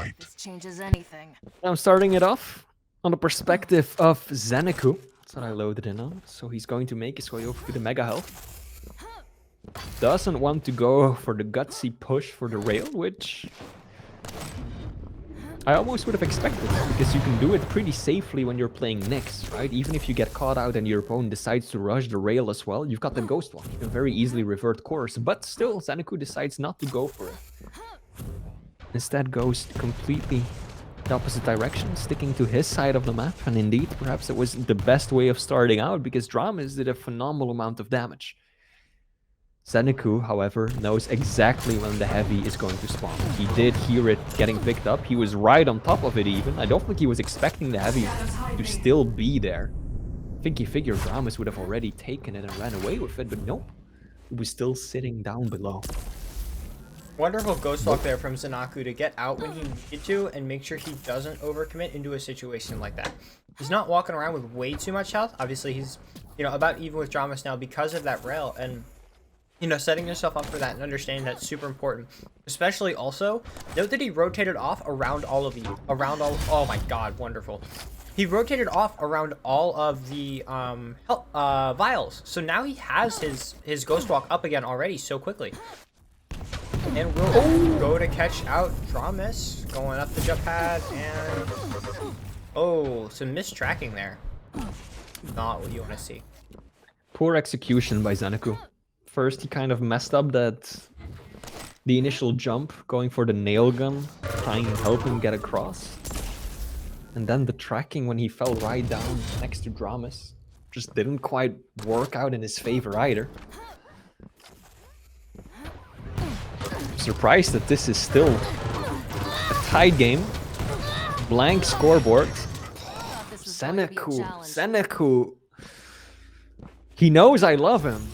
fight. This changes anything. I'm starting it off on the perspective of ZenAku. That's what I loaded in on. So he's going to make his way over to the Mega Health. Doesn't want to go for the gutsy push for the rail, which I almost would have expected, because you can do it pretty safely when you're playing Nyx, right? Even if you get caught out and your opponent decides to rush the rail as well, you've got the Ghost Walk. You can very easily revert course, but still, ZenAku decides not to go for it. Instead goes completely the opposite direction, sticking to his side of the map, and indeed, perhaps it was the best way of starting out, because dramiS did a phenomenal amount of damage. ZenAku, however, knows exactly when the heavy is going to spawn. He did hear it getting picked up. He was right on top of it even. I don't think he was expecting the heavy to still be there. I think he figured dramiS would have already taken it and ran away with it, but nope. It was still sitting down below. Wonderful ghost walk there from ZenAku to get out when he needed to and make sure he doesn't overcommit into a situation like that. He's not walking around with way too much health. Obviously, he's, about even with dramiS now because of that rail, and setting yourself up for that and understanding that's super important. Especially also, note that he rotated off around all of you. Oh my god, wonderful. He rotated off around all of the vials. So now he has his ghost walk up again already so quickly. And we'll go to catch out dramiS, going up the jump pad, and some mistracking there. Not what you want to see. Poor execution by ZenAku. First, he kind of messed up the initial jump, going for the nail gun, trying to help him get across. And then the tracking when he fell right down next to dramiS just didn't quite work out in his favor either. I'm surprised that this is still a tied game. Blank scoreboard. ZenAku. He knows I love him.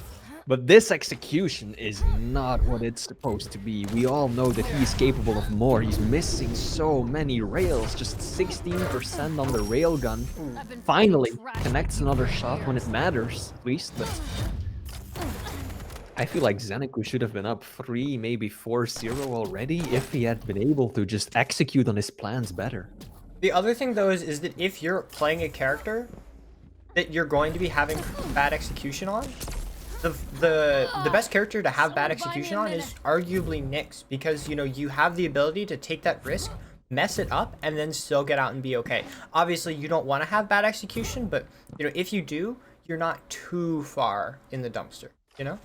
But this execution is not what it's supposed to be. We all know that he's capable of more. He's missing so many rails, just 16% on the railgun. Finally connects another shot when it matters, at least. But I feel like ZenAku should have been up 3, maybe 4-0 already if he had been able to just execute on his plans better. The other thing though is that if you're playing a character that you're going to be having bad execution on, the best character to have bad execution on is arguably Nyx, because you have the ability to take that risk, mess it up, and then still get out and be okay. Obviously you don't want to have bad execution, but if you do, you're not too far in the dumpster, Yeah.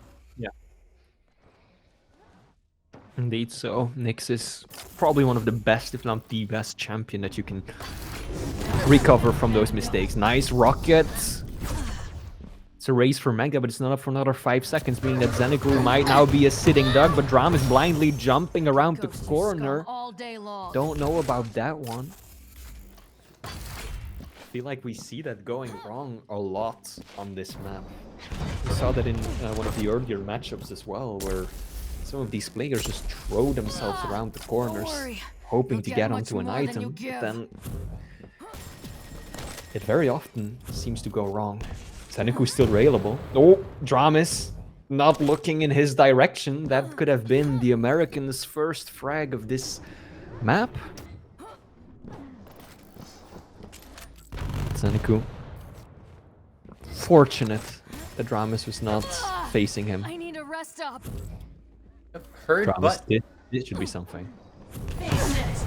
Indeed, so Nyx is probably one of the best, if not the best champion that you can recover from those mistakes. Nice rocket. It's a race for Mega, but it's not up for another 5 seconds, meaning that ZenAku might now be a sitting duck, but dramiS blindly jumping around the corner. Don't know about that one. I feel like we see that going wrong a lot on this map. We saw that in one of the earlier matchups as well, where some of these players just throw themselves around the corners, hoping to get onto an item, but then it very often seems to go wrong. ZenAku still railable. Oh, dramiS not looking in his direction. That could have been the Americans' first frag of this map. ZenAku. Fortunate that dramiS was not facing him. I need to rest up. Heard, dramiS but it should be something.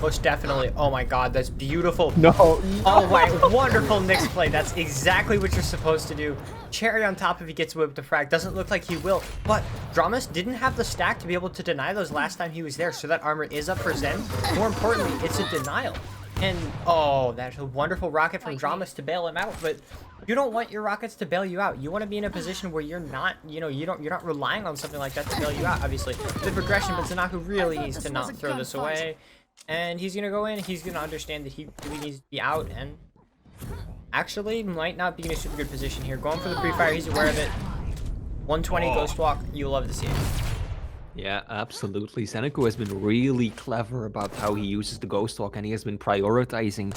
most definitely. Oh my god, that's beautiful. No. Oh my wonderful Nyx play. That's exactly what you're supposed to do. Cherry on top if he gets away with the frag. Doesn't look like he will, but dramiS didn't have the stack to be able to deny those last time he was there, so that armor is up for Zen. More importantly, it's a denial. And oh, that's a wonderful rocket from dramiS to bail him out, but you don't want your rockets to bail you out. You want to be in a position where you're not, you're not relying on something like that to bail you out, obviously. Good progression, but ZenAku really needs to not throw this away. And he's going to go in, he's going to understand that he really needs to be out, and actually might not be in a super good position here. Going for the pre-fire, he's aware of it. 120 Ghost Walk, you'll love to see it. Yeah, absolutely. ZenAku has been really clever about how he uses the Ghost Walk, and he has been prioritizing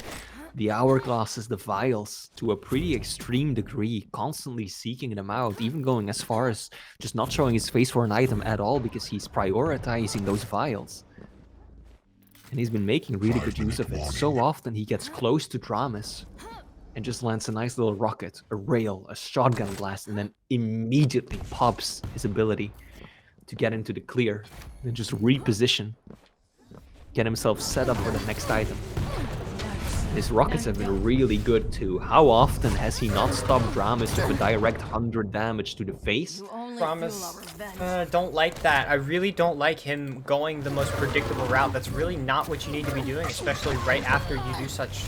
the hourglasses, the vials, to a pretty extreme degree, constantly seeking them out, even going as far as just not showing his face for an item at all because he's prioritizing those vials. And he's been making really good use of it. So often he gets close to dramiS and just lands a nice little rocket, a rail, a shotgun blast, and then immediately pops his ability to get into the clear and just reposition, get himself set up for the next item. His rockets have been really good too. How often has he not stopped dramiS with a direct 100 damage to the face? You only dramiS, fuel our revenge. don't like that. I really don't like him going the most predictable route. That's really not what you need to be doing, especially right after you do such,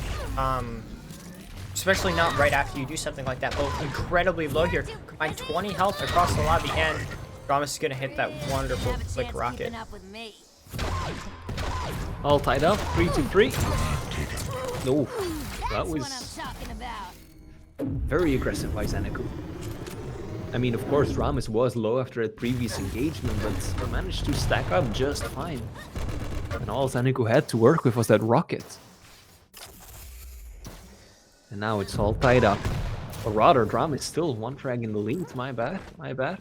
especially not right after you do something like that. Both incredibly low here. Combine 20 health across the lobby, and dramiS is gonna hit that wonderful Have a flick chance rocket. keeping up with me. All tied up, 3-2-3. No, that That's what was I'm talking about. very aggressive by ZenAku. I mean, of course, dramiS was low after a previous engagement, but managed to stack up just fine. And all ZenAku had to work with was that rocket. And now it's all tied up. Or rather, dramiS still one frag in the lead. My bad, my bad.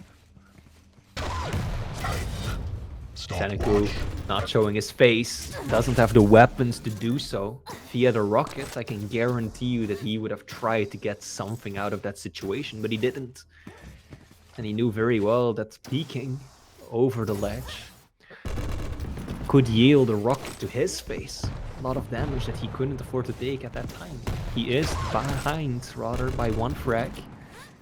ZenAku not showing his face, doesn't have the weapons to do so. If he had a rocket, I can guarantee you that he would have tried to get something out of that situation, but he didn't. And he knew very well that peeking over the ledge could yield a rocket to his face. A lot of damage that he couldn't afford to take at that time. He is behind, rather, by one frag.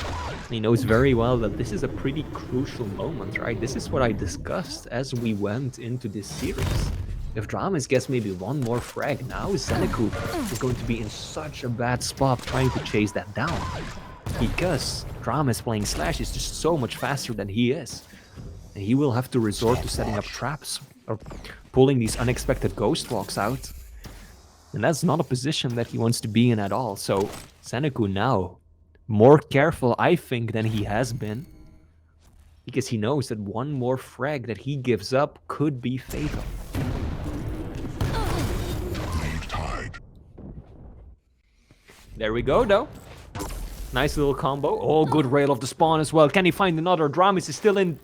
And he knows very well that this is a pretty crucial moment, right? This is what I discussed as we went into this series. If dramiS gets maybe one more frag, now ZenAku is going to be in such a bad spot trying to chase that down. Because dramiS playing Slash is just so much faster than he is. And he will have to resort to setting up traps or pulling these unexpected ghost walks out. And that's not a position that he wants to be in at all. So ZenAku now more careful, I think, than he has been. Because he knows that one more frag that he gives up could be fatal. There we go, though. Nice little combo. Oh, good rail of the spawn as well. Can he find another? dramiS is still in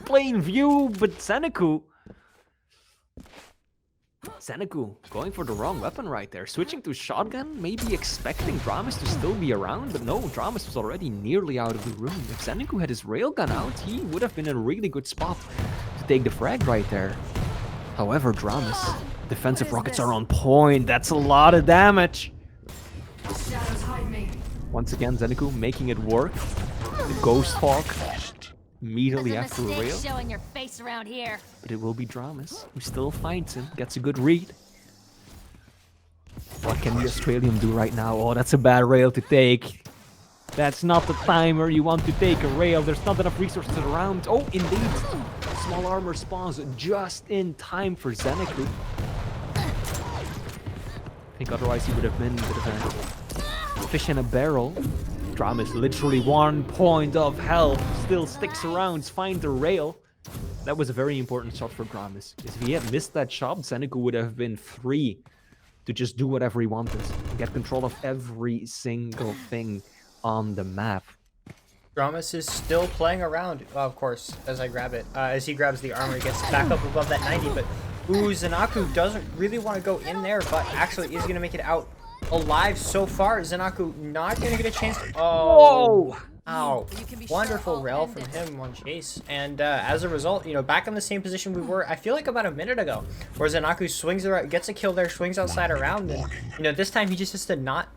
plain view, but ZenAku going for the wrong weapon right there. Switching to shotgun, maybe expecting dramiS to still be around, but no, dramiS was already nearly out of the room. If ZenAku had his railgun out, he would have been in a really good spot to take the frag right there. However, dramiS, defensive rockets are on point. That's a lot of damage. Once again, ZenAku making it work. The Ghost Hawk immediately after a rail. Showing your face around here. But it will be dramiS who still finds him, gets a good read. What can the Australian do right now? Oh, that's a bad rail to take. That's not the timer you want to take a rail. There's not enough resources around. Oh, indeed. Small armor spawns just in time for ZenAku. I think otherwise he would have been a bit of a fish in a barrel. dramiS literally 1 point of health, still sticks around, finds the rail. That was a very important shot for dramiS. If he had missed that shot, ZenAku would have been free to just do whatever he wanted and get control of every single thing on the map. dramiS is still playing around, of course, as I grab it. As he grabs the armor, he gets back up above that 90, but ZenAku doesn't really want to go in there, but actually is going to make it out alive so far. ZenAku not going to get a chance to... Oh! Ow. Wonderful rail from him on chase. And as a result, you know, back in the same position we were, I feel like about a minute ago, where ZenAku swings around, gets a kill there, swings outside around, and, you know, this time he just has to not,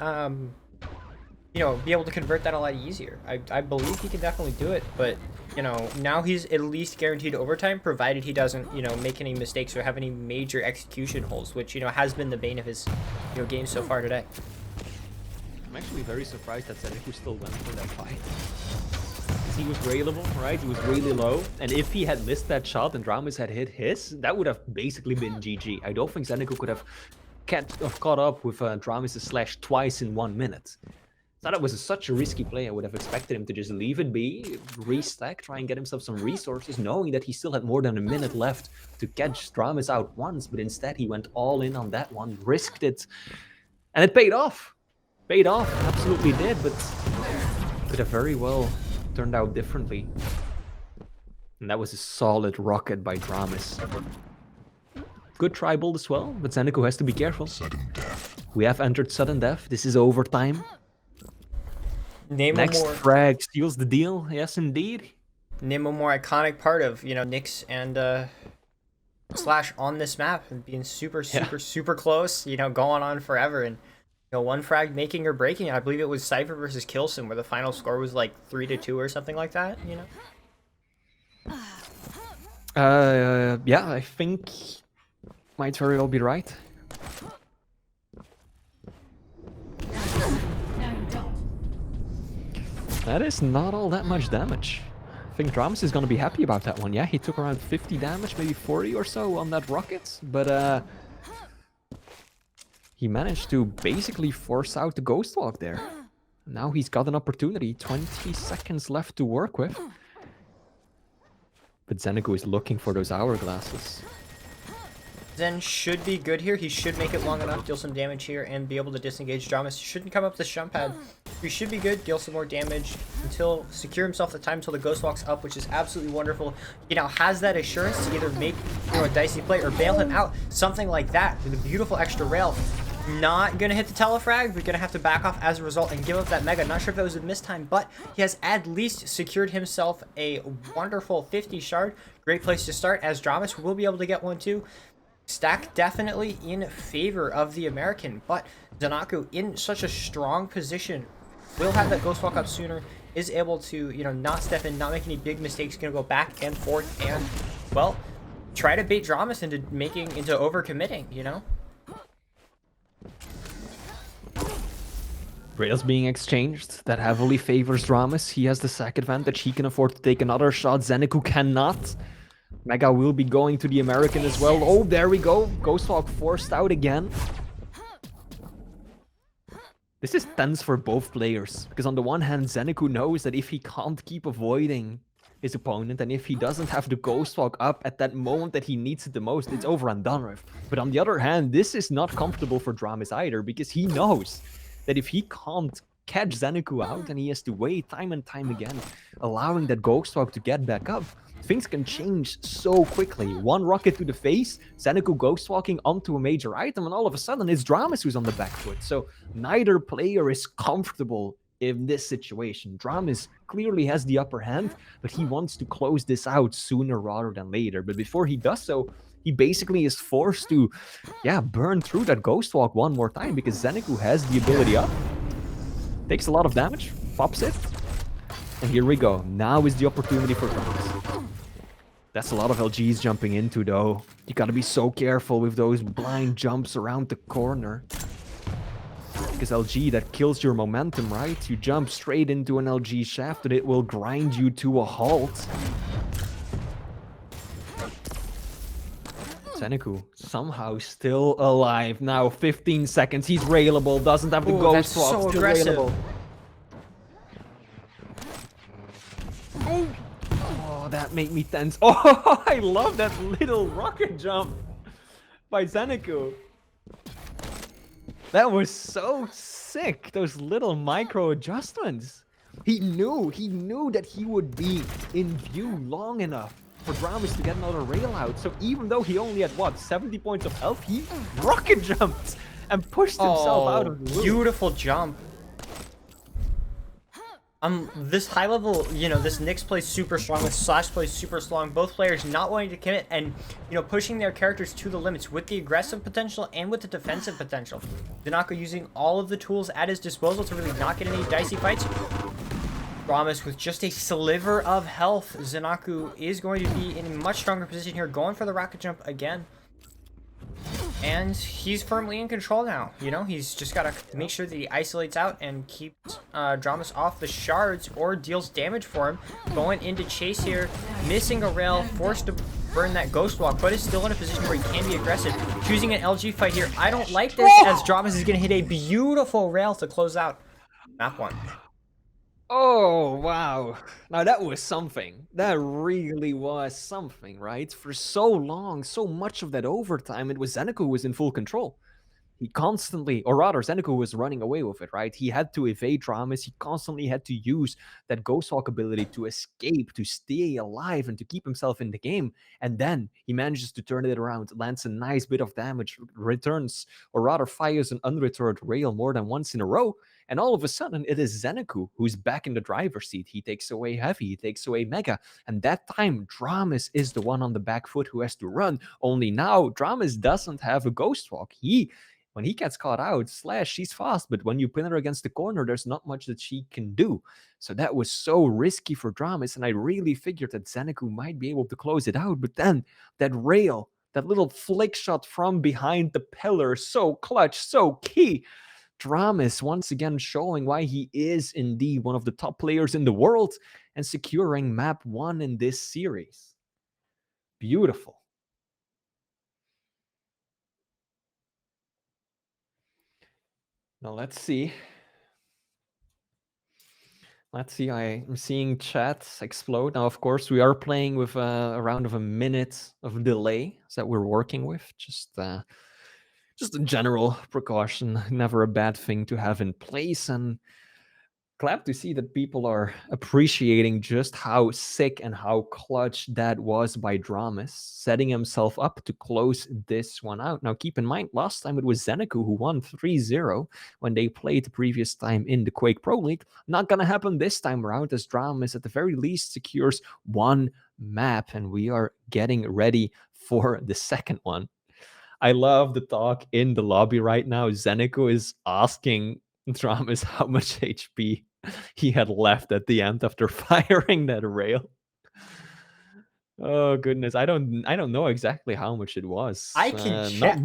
you know, be able to convert that a lot easier. I believe he can definitely do it, but, you know, now he's at least guaranteed overtime, provided he doesn't, you know, make any mistakes or have any major execution holes, which, you know, has been the bane of his, you know, game so far today. I'm actually very surprised that ZenAku still went for that fight. Because he was railable, right? He was really low. And if he had missed that shot and dramiS had hit his, that would have basically been GG. I don't think ZenAku could have caught up with dramiS' slash twice in 1 minute. So that was such a risky play. I would have expected him to just leave it be, restack, try and get himself some resources, knowing that he still had more than a minute left to catch dramiS out once. But instead, he went all in on that one, risked it, and it paid off. Paid off, absolutely did, but could have very well turned out differently. And that was a solid rocket by dramiS. Good try build as well, but ZenAku has to be careful. We have entered sudden death. This is overtime. Name Next a more frag steals the deal. Yes, indeed. name a more iconic part of, you know, Nyx and Slash on this map and being super close, you know, going on forever, and you know, one frag making or breaking it. I believe it was Cypher versus Kilson where the final score was like 3-2 or something like that, you know. Yeah, I think might very well be right. That is not all that much damage. I think dramiS is gonna be happy about that one. Yeah, he took around 50 damage, maybe 40 or so on that rocket, but he managed to basically force out the Ghost Walk there. Now he's got an opportunity, 20 seconds left to work with. But ZenAku is looking for those hourglasses. Zen should be good here. He should make it long enough, deal some damage here, and be able to disengage dramiS. He shouldn't come up this jump pad. He should be good, deal some more damage until secure himself the time until the Ghost Walk's up, which is absolutely wonderful. He now has that assurance to either make, you know, a dicey play or bail him out, something like that with a beautiful extra rail. Not gonna hit the telefrag, but gonna have to back off as a result and give up that mega. Not sure if that was a mistime, but he has at least secured himself a wonderful 50 shard. Great place to start, as dramiS will be able to get one too. Stack definitely in favor of the American, but ZenAku in such a strong position will have that Ghost Walk up sooner, is able to, you know, not step in, not make any big mistakes, gonna go back and forth and, well, try to bait dramiS into overcommitting, you know? Rails being exchanged. That heavily favors dramiS. He has the sack advantage. He can afford to take another shot. ZenAku cannot. Mega will be going to the American as well. Oh, there we go. Ghost Walk forced out again. This is tense for both players. Because on the one hand, ZenAku knows that if he can't keep avoiding his opponent, and if he doesn't have the Ghost Walk up at that moment that he needs it the most, it's over and done with. But on the other hand, this is not comfortable for dramiS either, because he knows that if he can't catch ZenAku out and he has to wait time and time again, allowing that Ghost Walk to get back up, things can change so quickly. One rocket to the face, ZenAku Ghost Walking onto a major item, and all of a sudden it's dramiS who's on the back foot. So neither player is comfortable in this situation. dramiS clearly has the upper hand, but he wants to close this out sooner rather than later. But before he does so, he basically is forced to, burn through that Ghost Walk one more time, because ZenAku has the ability up. Takes a lot of damage, pops it, and here we go. Now is the opportunity for dramiS. That's a lot of LGs jumping into, though. You gotta be so careful with those blind jumps around the corner. Because LG, that kills your momentum, right? You jump straight into an LG shaft and it will grind you to a halt. ZenAku somehow still alive. Now 15 seconds. He's railable. Doesn't have the Ghost Walk. So still aggressive. railable. Oh, that made me tense. Oh, I love that little rocket jump by ZenAku. That was so sick. Those little micro adjustments. He knew that he would be in view long enough for dramiS to get another rail out. So even though he only had, what, 70 points of health, he rocket jumped and pushed himself out of the loop. Beautiful jump. This high level, you know, this Nyx plays super strong, this Slash plays super strong. Both players not wanting to commit and, you know, pushing their characters to the limits with the aggressive potential and with the defensive potential. ZenAku using all of the tools at his disposal to really not get any dicey fights. dramiS with just a sliver of health. ZenAku is going to be in a much stronger position here, going for the rocket jump again. And he's firmly in control now. You know, he's just got to make sure that he isolates out and keeps dramiS off the shards or deals damage for him. Going into chase here, missing a rail, forced to burn that Ghost Walk, but is still in a position where he can be aggressive. Choosing an LG fight here. I don't like this, as dramiS is going to hit a beautiful rail to close out map one. Oh, wow. Now that was something. That really was something, right? For so long, so much of that overtime, it was ZenAku who was in full control. He constantly, or rather, ZenAku was running away with it, right? He had to evade dramiS. He constantly had to use that Ghosthawk ability to escape, to stay alive, and to keep himself in the game. And then he manages to turn it around, lands a nice bit of damage, returns, or rather fires an unreturned rail more than once in a row. And all of a sudden, it is ZenAku who's back in the driver's seat. He takes away Heavy, he takes away Mega. And that time, dramiS is the one on the back foot who has to run. Only now, dramiS doesn't have a Ghosthawk. When he gets caught out, Slash, she's fast, but when you pin her against the corner, there's not much that she can do. So that was so risky for dramiS, and I really figured that ZenAku might be able to close it out, but then that rail, that little flick shot from behind the pillar, so clutch, so key. dramiS once again showing why he is indeed one of the top players in the world and securing map 1 in this series. Beautiful. Now let's see. I'm seeing chats explode. Now, of course, we are playing with around a minute of delay that we're working with. Just a general precaution, never a bad thing to have in place. And glad to see that people are appreciating just how sick and how clutch that was by dramiS, setting himself up to close this one out. Now, keep in mind, last time it was ZenAku who won 3-0 when they played the previous time in the Quake Pro League. Not going to happen this time around, as dramiS at the very least secures one map, and we are getting ready for the second one. I love the talk in the lobby right now. ZenAku is asking dramiS how much HP he had left at the end after firing that rail. Oh goodness, I don't know exactly how much it was. I can check.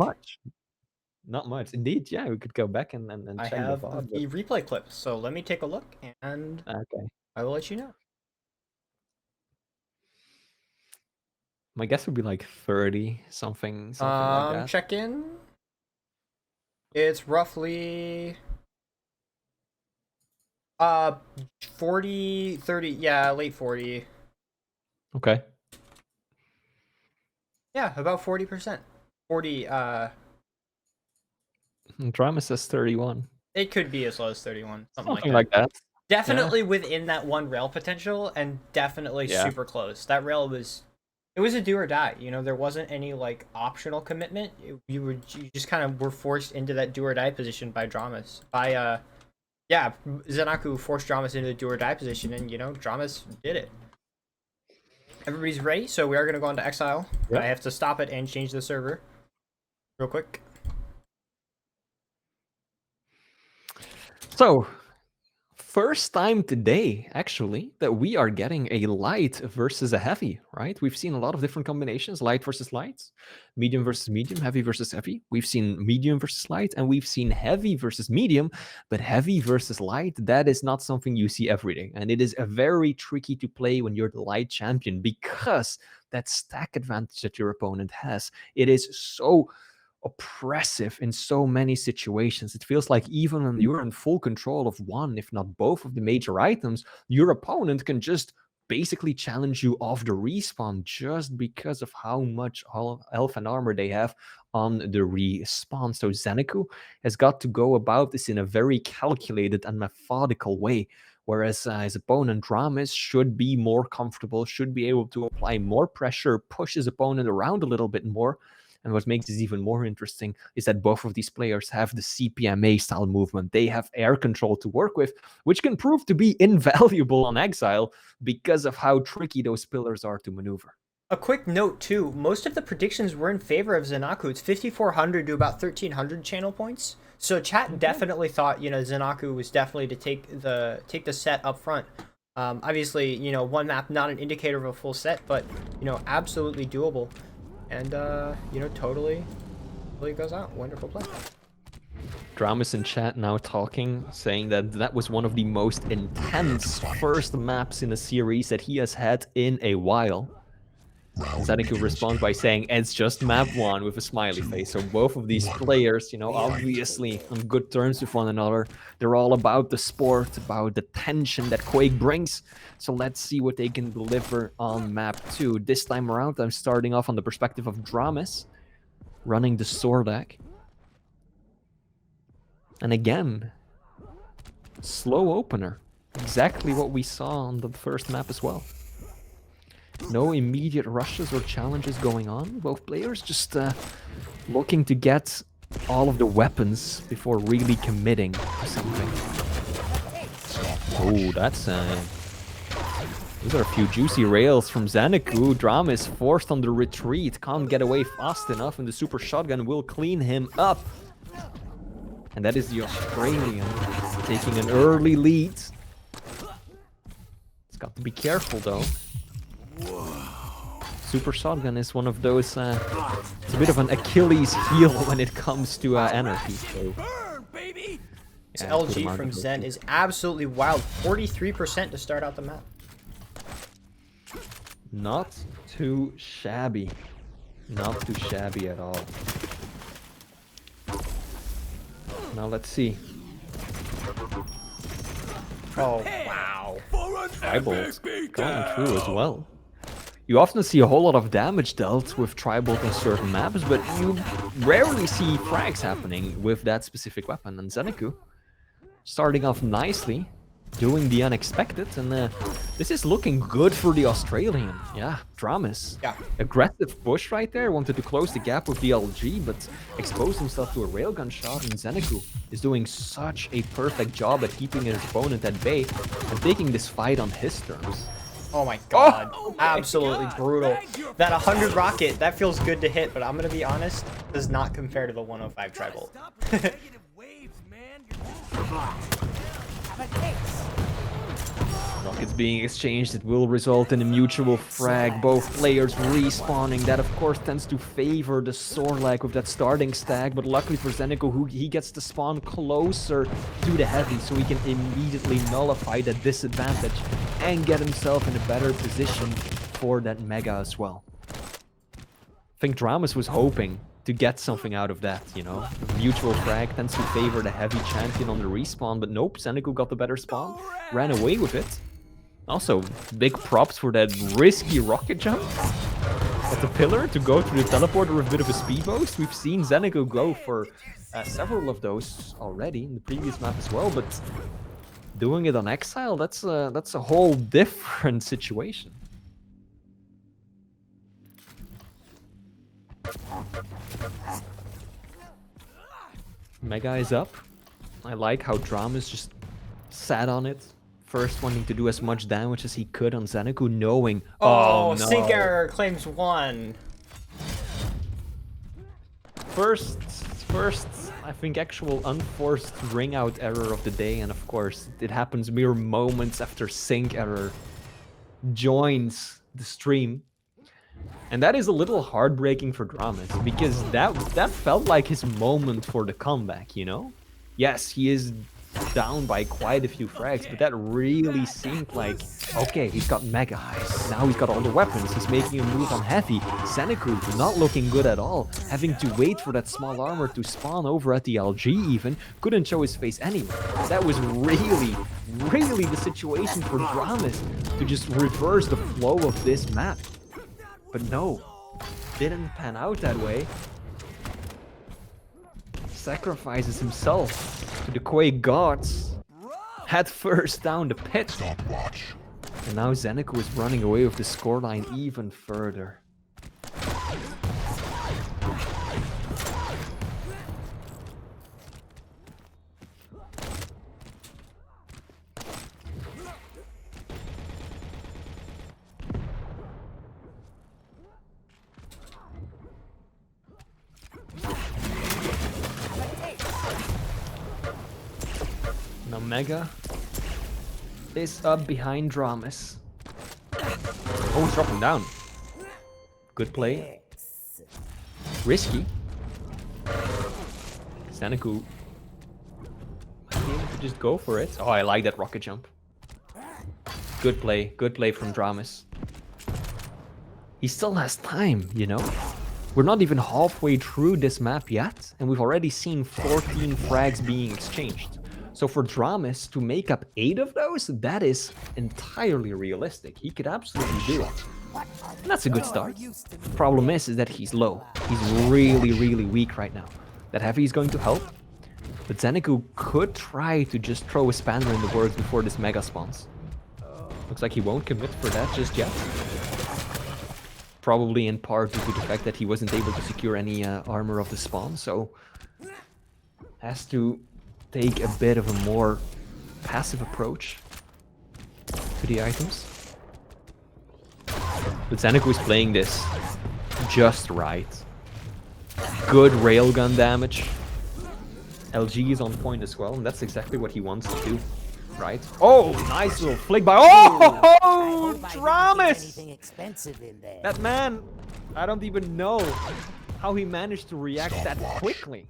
Not much. Indeed, yeah, we could go back and I check have the VOD, the replay clip, so let me take a look and okay. I will let you know. My guess would be like 30 something like that. Check in. It's roughly 40, 30, yeah, late 40. Okay. Yeah, about 40%. 40, dramiS says 31. it could be as low as 31, Something like that. Definitely within that one rail potential, and definitely super close. That rail was, it was a do or die. You know, there wasn't any like optional commitment. You just kind of were forced into that do or die position by dramiS. Yeah, ZenAku forced dramiS into the do or die position, and you know, dramiS did it. Everybody's ready, so we are gonna go into exile. Yep. I have to stop it and change the server real quick. So, first time today, actually, that we are getting a light versus a heavy, right? We've seen a lot of different combinations, light versus light, medium versus medium, heavy versus heavy. We've seen medium versus light, and we've seen heavy versus medium, but heavy versus light, that is not something you see every day. And it is a very tricky to play when you're the light champion because that stack advantage that your opponent has, it is so oppressive in so many situations. It feels like even when you're in full control of one, if not both of the major items, your opponent can just basically challenge you off the respawn just because of how much health and armor they have on the respawn. So ZenAku has got to go about this in a very calculated and methodical way, whereas his opponent dramiS should be more comfortable, should be able to apply more pressure, push his opponent around a little bit more. And what makes this even more interesting is that both of these players have the CPMA style movement. They have air control to work with, which can prove to be invaluable on Exile because of how tricky those pillars are to maneuver. A quick note too, most of the predictions were in favor of ZenAku. It's 5,400 to about 1,300 channel points. So chat definitely thought, you know, ZenAku was definitely to take the set up front. Obviously, you know, one map, not an indicator of a full set, but, you know, absolutely doable. And, you know, totally goes out. Wonderful play. dramiS in chat now talking, saying that that was one of the most intense first maps in a series that he has had in a while. ZenAku responds by saying, it's just map 1 with a smiley face. So both of these players, you know, obviously on good terms with one another. They're all about the sport, about the tension that Quake brings. So let's see what they can deliver on map 2. This time around, I'm starting off on the perspective of dramiS, running the sword deck. And again, slow opener. Exactly what we saw on the first map as well. No immediate rushes or challenges going on. Both players just looking to get all of the weapons before really committing to something. Oh, that's those are a few juicy rails from ZenAku. dramiS forced on the retreat, can't get away fast enough, and the super shotgun will clean him up. And that is the Australian taking an early lead. It's got to be careful though. Super shotgun is one of those. It's a bit of an Achilles heel when it comes to anarchy. So. This LG from Zen is absolutely wild. 43% to start out the map. Not too shabby. Not too shabby at all. Now let's see. Oh, wow. Tribolt going through as well. You often see a whole lot of damage dealt with Tribolt on certain maps, but you rarely see frags happening with that specific weapon. And ZenAku starting off nicely, doing the unexpected, and this is looking good for the Australian. Yeah, dramiS. Yeah. Aggressive push right there, wanted to close the gap with the LG, but exposed himself to a railgun shot, and ZenAku is doing such a perfect job at keeping his opponent at bay and taking this fight on his terms. Oh my god, absolutely brutal. That 100 rocket, that feels good to hit, but I'm gonna be honest, does not compare to the 105 Tribolt. Rockets being exchanged, it will result in a mutual frag, both players respawning. That of course tends to favor the Sorlag with that starting stack, but luckily for ZenAku, he gets to spawn closer to the heavy, so he can immediately nullify that disadvantage and get himself in a better position for that mega as well. I think dramiS was hoping to get something out of that, you know? Mutual frag tends to favor the heavy champion on the respawn, but nope, ZenAku got the better spawn, ran away with it. Also, big props for that risky rocket jump at the pillar to go through the teleporter with a bit of a speed boost. We've seen ZenAku go for several of those already in the previous map as well, but doing it on Exile, that's a whole different situation. Mega is up. I like how dramiS just sat on it. First wanting to do as much damage as he could on ZenAku, knowing... Oh, no. sync error claims 1. First, I think actual unforced ring out error of the day, and of course, it happens mere moments after sync error joins the stream. And that is a little heartbreaking for dramiS, because that felt like his moment for the comeback, you know? Yes, he is down by quite a few frags, but that really seemed like, okay, he's got mega highs, now he's got all the weapons, he's making a move on heavy. ZenAku not looking good at all, having to wait for that small armor to spawn over at the LG even, couldn't show his face anywhere. That was really the situation for dramiS to just reverse the flow of this map. But no, didn't pan out that way. Sacrifices himself to the Quake gods. Head first down the pit. And now ZenAku is running away with the scoreline even further. Now Mega is up behind dramiS. Oh, he's dropping down. Good play. Risky. ZenAku might be able to just go for it. Oh, I like that rocket jump. Good play from dramiS. He still has time, you know? We're not even halfway through this map yet, and we've already seen 14 frags being exchanged. So for dramiS to make up 8 of those, that is entirely realistic. He could absolutely do it. And that's a good start. Problem is that he's low. He's really weak right now. That heavy is going to help. But ZenAku could try to just throw a spanner in the works before this mega spawns. Looks like he won't commit for that just yet. Probably in part due to the fact that he wasn't able to secure any armor of the spawn, so has to take a bit of a more passive approach to the items. But ZenAku is playing this just right. Good railgun damage. LG is on point as well, and that's exactly what he wants to do, right? Oh, nice little flick by... Oh, dramiS! That man, I don't even know how he managed to react that quickly.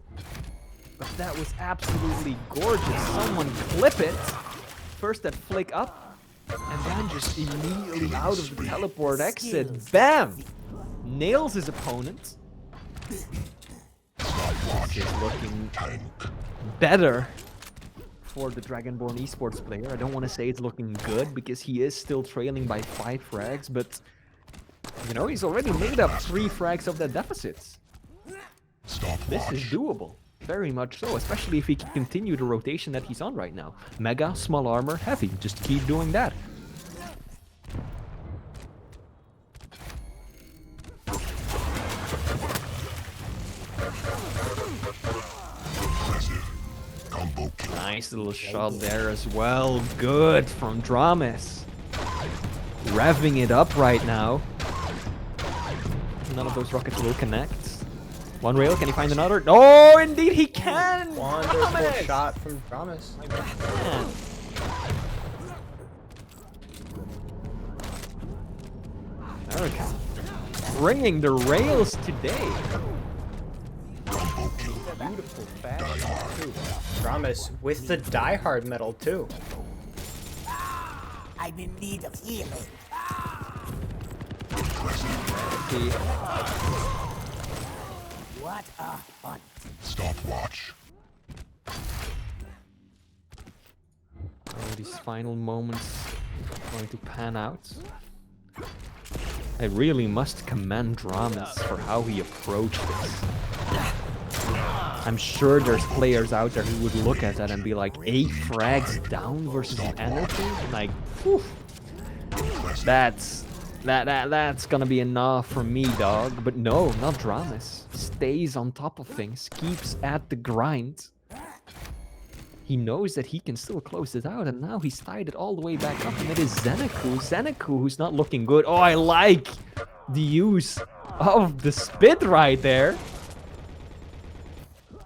But that was absolutely gorgeous. Someone clip it. First that flick up, and then just immediately out of the teleport exit. Bam! Nails his opponent. This is looking better for the Dragonborn esports player. I don't want to say it's looking good because he is still trailing by 5 frags, but you know, he's already made up 3 frags of that deficit. This is doable. Very much so, especially if he can continue the rotation that he's on right now. Mega, small armor, heavy. Just keep doing that. Nice little shot there as well. Good from dramiS. Revving it up right now. None of those rockets will connect. One rail, can he find another? Oh, indeed he can! Wonderful shot from dramiS. Man. America. Bringing the rails today. Beautiful fast too. dramiS with the diehard medal too. I'm in need of healing. See. What a hunt. Stopwatch. Oh, these final moments are going to pan out. I really must commend dramiS for how he approached this. I'm sure there's players out there who would look at that and be like, 8 frags down versus an energy? Like, whew. That's gonna be enough for me, dog. But no, not dramiS. Stays on top of things, keeps at the grind. He knows that he can still close it out, and now he's tied it all the way back up, and it is ZenAku. ZenAku, who's not looking good. Oh, I like the use of the spit right there.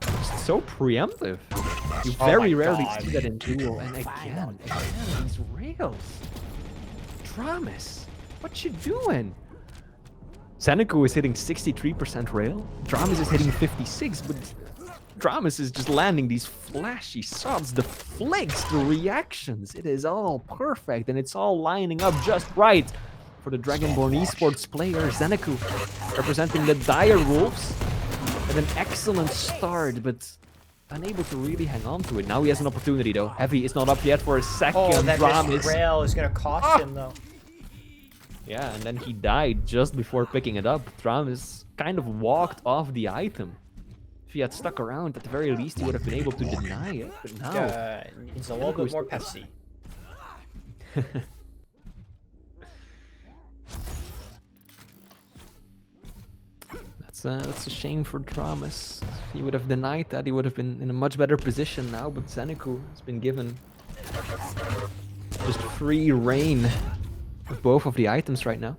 Just so preemptive. You very rarely see that in Duel, and again, these rails. dramiS, what you doing? ZenAku is hitting 63% rail. dramiS is hitting 56, but dramiS is just landing these flashy shots, the flicks, the reactions. It is all perfect, and it's all lining up just right for the Dragonborn esports player. ZenAku representing the Dire Wolves with an excellent start, but unable to really hang on to it. Now he has an opportunity, though. Heavy is not up yet for a second. Oh, that dramiS rail is going to cost him, though. Yeah, and then he died just before picking it up. dramiS kind of walked off the item. If he had stuck around, at the very least, he would have been able to deny it. But now... Needs a little bit more Pepsi. That's a shame for dramiS. If he would have denied that, he would have been in a much better position now. But ZenAku has been given just free reign of both of the items right now.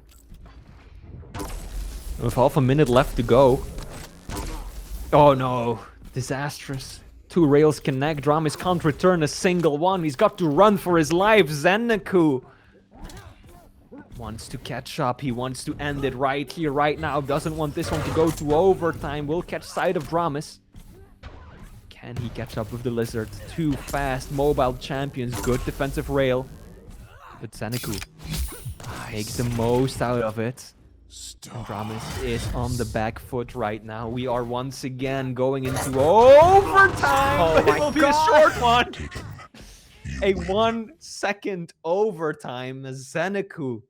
With half a minute left to go. Oh no, disastrous. 2 rails connect. dramiS can't return a single one. He's got to run for his life. ZenAku wants to catch up. He wants to end it right here, right now. Doesn't want this one to go to overtime. Will catch sight of dramiS. Can he catch up with the Lizard? 2 fast, mobile champions. Good defensive rail. But ZenAku takes the most out of it. And dramiS is on the back foot right now. We are once again going into overtime. Oh It will be a God. short one. A 1-second overtime as ZenAku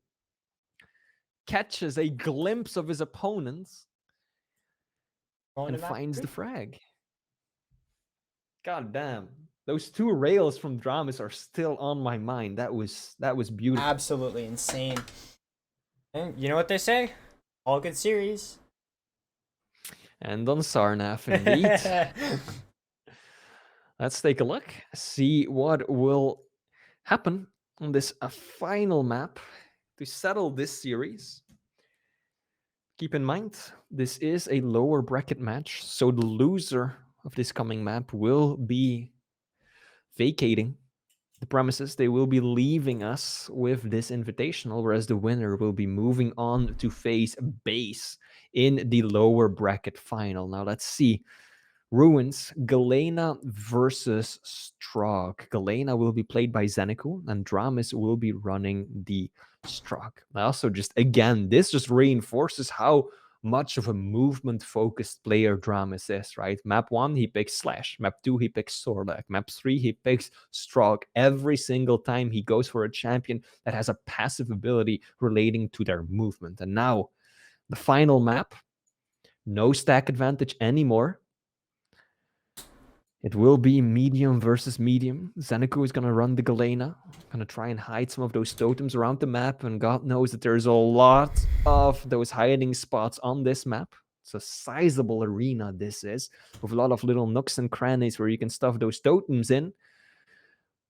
catches a glimpse of his opponent and finds the frag. God damn. Those 2 rails from dramiS are still on my mind. That was beautiful. Absolutely insane. And you know what they say? All good series. And on Sarnath, indeed. Let's take a look, see what will happen on this final map to settle this series. Keep in mind, this is a lower bracket match, so the loser of this coming map will be vacating the premises. They will be leaving us with this invitational, whereas the winner will be moving on to face base in the lower bracket final. Now let's see. Ruins, Galena versus Strog. Galena will be played by ZenAku, and dramiS will be running the Strog. Also, just again, this just reinforces how much of a movement-focused player dramiS is, right? Map 1, he picks Slash. Map 2, he picks Sordak. Map 3, he picks Strog. Every single time he goes for a champion that has a passive ability relating to their movement. And now, the final map, no stack advantage anymore. It will be medium versus medium. ZenAku is going to run the Galena. Going to try and hide some of those totems around the map. And God knows that there's a lot of those hiding spots on this map. It's a sizable arena, this is, with a lot of little nooks and crannies where you can stuff those totems in.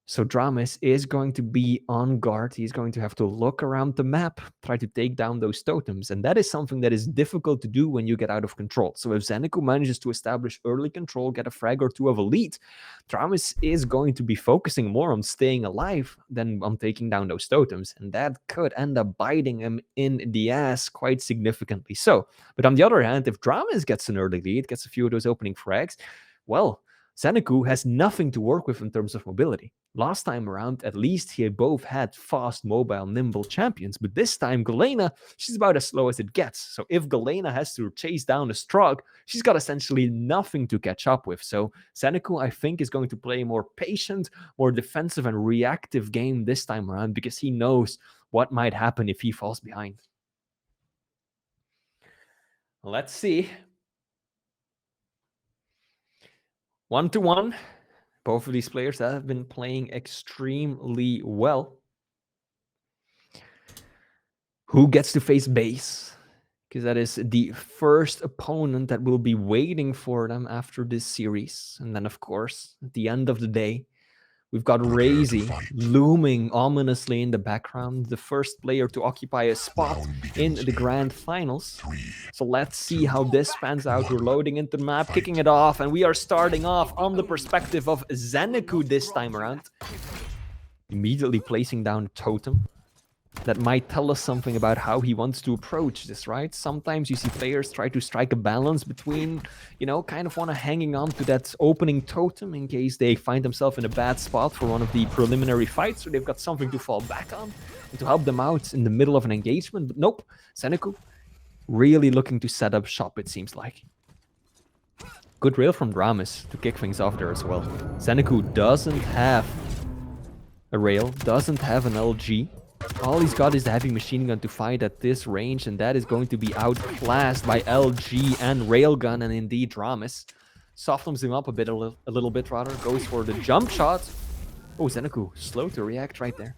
So dramiS is going to be on guard. He's going to have to look around the map, try to take down those totems. And that is something that is difficult to do when you get out of control. So if ZenAku manages to establish early control, get a frag or 2 of a lead, dramiS is going to be focusing more on staying alive than on taking down those totems. And that could end up biting him in the ass quite significantly so. But on the other hand, if dramiS gets an early lead, gets a few of those opening frags, well, ZenAku has nothing to work with in terms of mobility. Last time around, at least he both had fast, mobile, nimble champions, but this time Galena, she's about as slow as it gets. So if Galena has to chase down a Strog, she's got essentially nothing to catch up with. So ZenAku, I think, is going to play a more patient, more defensive and reactive game this time around because he knows what might happen if he falls behind. Let's see. 1-1. Both of these players that have been playing extremely well. Who gets to face base? Because that is the first opponent that will be waiting for them after this series. And then, of course, at the end of the day, we've got Razy looming ominously in the background, the first player to occupy a spot in the grand finals. So let's see how this pans out. We're loading into the map, kicking it off, and we are starting off on the perspective of ZenAku this time around. Immediately placing down a totem. That might tell us something about how he wants to approach this, right? Sometimes you see players try to strike a balance between, you know, kind of want to hanging on to that opening totem in case they find themselves in a bad spot for one of the preliminary fights, or they've got something to fall back on and to help them out in the middle of an engagement. But nope, ZenAku really looking to set up shop, it seems like. Good rail from dramiS to kick things off there as well. ZenAku doesn't have a rail, doesn't have an LG. All he's got is the heavy machine gun to fight at this range, and that is going to be outclassed by LG and railgun, and indeed dramiS softens him up a little bit rather, goes for the jump shot. Oh, ZenAku slow to react right there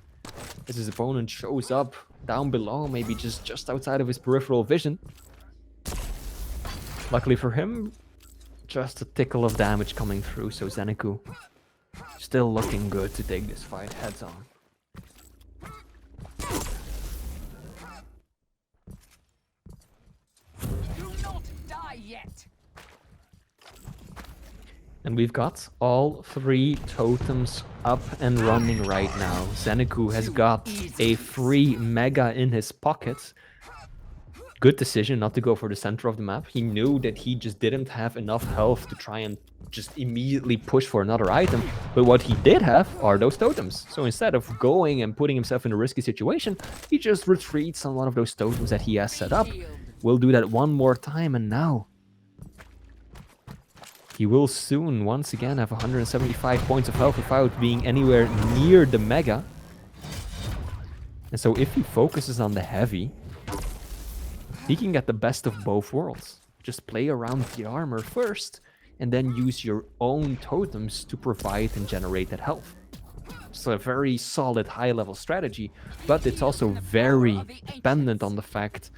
as his opponent shows up down below, maybe just outside of his peripheral vision. Luckily for him, just a tickle of damage coming through, so ZenAku still looking good to take this fight heads on. And we've got all 3 totems up and running right now. ZenAku has got a free mega in his pocket. Good decision not to go for the center of the map. He knew that he just didn't have enough health to try and just immediately push for another item. But what he did have are those totems. So instead of going and putting himself in a risky situation, he just retreats on one of those totems that he has set up. We'll do that one more time, and now he will soon once again have 175 points of health without being anywhere near the mega. And so if he focuses on the heavy, he can get the best of both worlds. Just play around the armor first, and then use your own totems to provide and generate that health. It's a very solid high-level strategy, but it's also very dependent on the fact,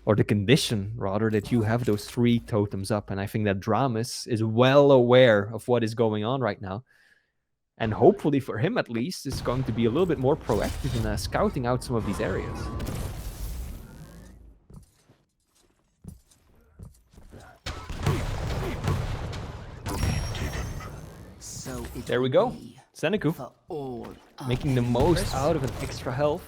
or the condition rather, that you have those 3 totems up. And I think that dramiS is well aware of what is going on right now. And hopefully for him at least, is going to be a little bit more proactive in scouting out some of these areas. So There we go. ZenAku for all making the most out of an extra health.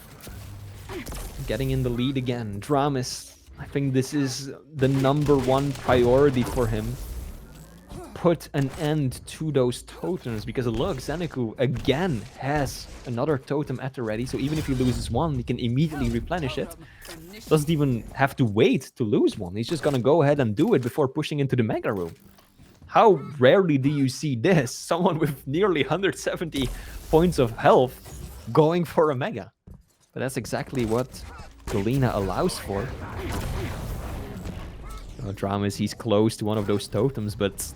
Getting in the lead again. dramiS, I think this is the #1 priority for him. Put an end to those totems, because look, ZenAku again has another totem at the ready, so even if he loses one, he can immediately replenish it. Doesn't even have to wait to lose one. He's just gonna go ahead and do it before pushing into the Mega Room. How rarely do you see this? Someone with nearly 170 points of health going for a Mega. But that's exactly what Galena allows for. dramiS, he's close to one of those totems, but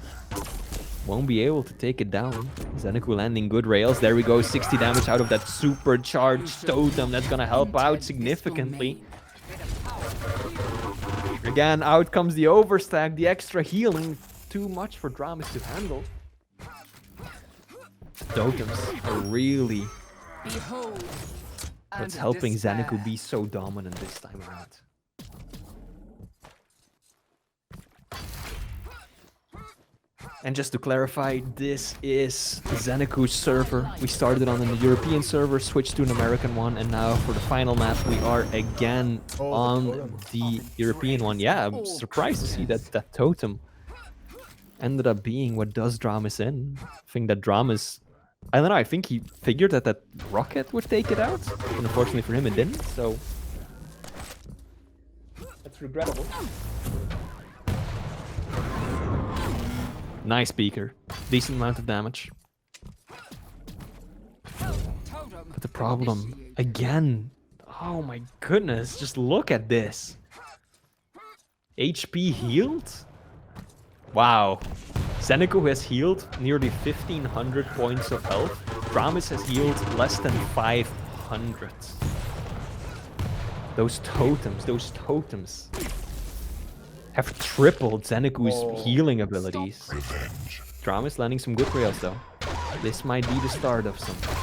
won't be able to take it down. ZenAku landing good rails. There we go, 60 damage out of that supercharged totem. That's gonna help out significantly. Again, out comes the overstack, the extra healing. Too much for dramiS to handle. Totems are really what's helping ZenAku be so dominant this time around. And just to clarify, this is ZenAku's server. We started on the European server, switched to an American one, and now for the final map we are again on the European one. Yeah, I'm surprised to see that that totem ended up being what does dramiS in. I think that dramiS, I don't know, I think he figured that that rocket would take it out, and unfortunately for him it didn't, so that's regrettable. Nice beaker. Decent amount of damage. But the problem, again, oh my goodness, just look at this. HP healed? Wow. ZenAku has healed nearly 1,500 points of health. dramiS has healed less than 500. Those totems have tripled ZenAku's healing abilities. dramiS landing some good rails though. This might be the start of something.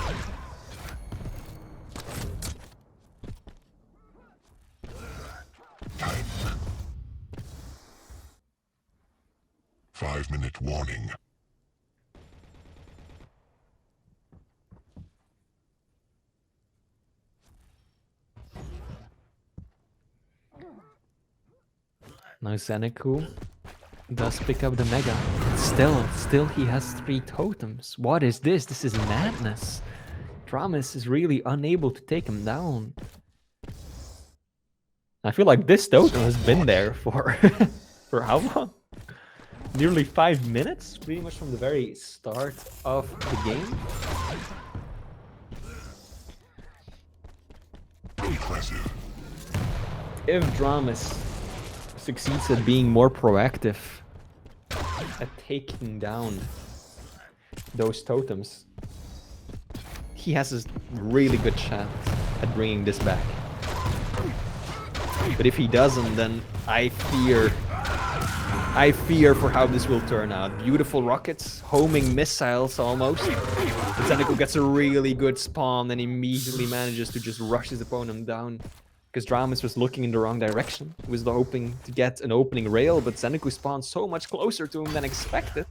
Time. 5-minute warning. Now ZenAku does pick up the Mega. Still he has 3 totems. What is this? This is madness. dramiS is really unable to take him down. I feel like this totem has been there for for how long? Nearly 5 minutes, pretty much from the very start of the game. Impressive. If dramiS succeeds at being more proactive at taking down those totems, he has a really good chance at bringing this back. But if he doesn't, then I fear for how this will turn out. Beautiful rockets, homing missiles almost. But ZenAku gets a really good spawn and immediately manages to just rush his opponent down. Because dramiS was looking in the wrong direction. He was hoping to get an opening rail, but ZenAku spawned so much closer to him than expected.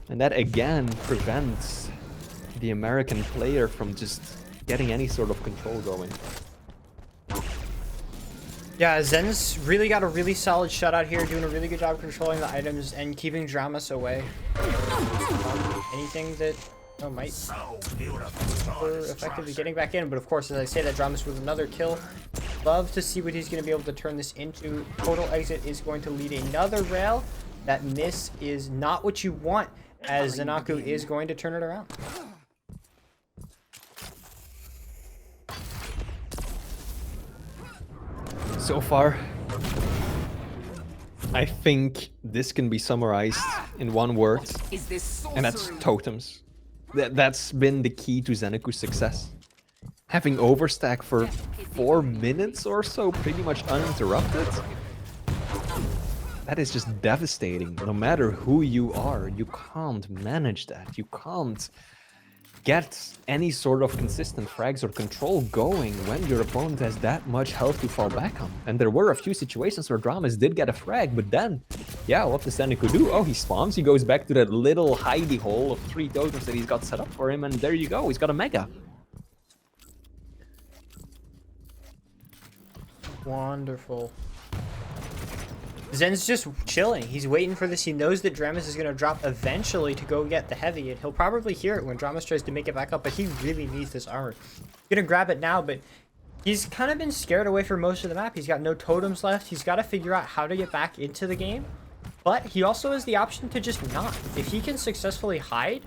And that again prevents the American player from just getting any sort of control going. Yeah, Zen's really got a really solid shutout here, doing a really good job controlling the items and keeping dramiS away. Anything that might be effectively getting back in, but of course, as I say, that dramiS with another kill. Love to see what he's going to be able to turn this into. Portal exit is going to lead another rail. That miss is not what you want, as ZenAku is going to turn it around. So far, I think this can be summarized in one word, Is this and that's sorcery? totems. That's been the key to ZenAku's success. Having overstack for 4 minutes or so, pretty much uninterrupted, that is just devastating. No matter who you are, you can't manage that. You can't get any sort of consistent frags or control going when your opponent has that much health to fall back on. And there were a few situations where dramiS did get a frag, but then, yeah, what does ZenAku do? Oh, he spawns, he goes back to that little hidey hole of 3 totems that he's got set up for him, and there you go, he's got a mega. Wonderful. Zen's just chilling. He's waiting for this. He knows that dramiS is going to drop eventually to go get the heavy, and he'll probably hear it when dramiS tries to make it back up, but he really needs this armor. He's going to grab it now, but he's kind of been scared away for most of the map. He's got no totems left. He's got to figure out how to get back into the game, but he also has the option to just not. If he can successfully hide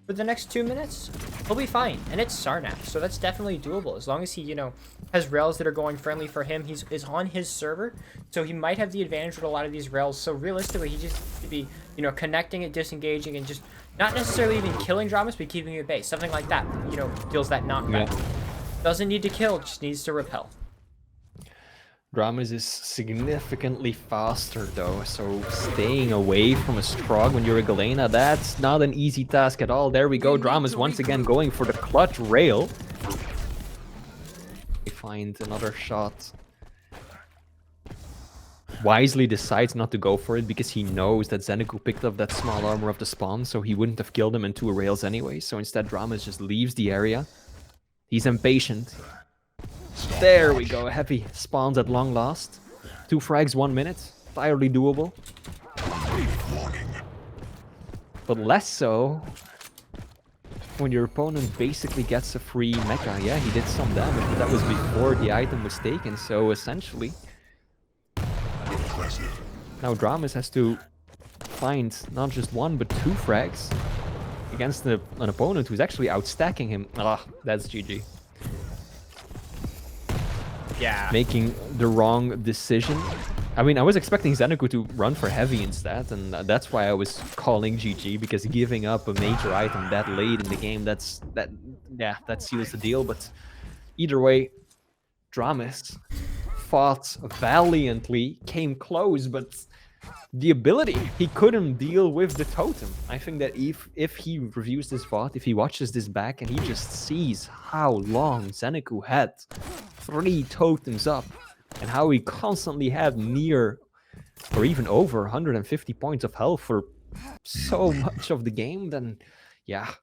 for the next 2 minutes, he'll be fine. And it's Sarnath, so that's definitely doable. As long as he, you know, has rails that are going friendly for him. Is on his server, so he might have the advantage with a lot of these rails. So realistically, he just needs to be, you know, connecting and disengaging and just not necessarily even killing dramiS, but keeping it at bay. Something like that, you know, deals that knockback. Yeah. Doesn't need to kill, just needs to repel. dramiS is significantly faster though, so staying away from a Strog when you're a Galena, that's not an easy task at all. There we go, dramiS once again going for the clutch rail. They find another shot. Wisely decides not to go for it because he knows that ZenAku picked up that small armor of the spawn, so he wouldn't have killed him in 2 rails anyway. So instead dramiS just leaves the area. He's impatient. There we go, heavy spawns at long last. 2 frags, 1 minute, entirely doable. But less so when your opponent basically gets a free mecha. Yeah, he did some damage, but that was before the item was taken, so essentially now dramiS has to find not just 1 but 2 frags against an opponent who's actually outstacking him. Ah, that's GG. Yeah. Making the wrong decision. I mean, I was expecting ZenAku to run for heavy instead, and that's why I was calling GG, because giving up a major item that late in the game, that seals the deal. But either way, dramiS fought valiantly, came close, but the ability, he couldn't deal with the totem. I think that if he reviews this VOD, if he watches this back and he just sees how long ZenAku had 3 totems up and how he constantly had near or even over 150 points of health for so much of the game, then yeah,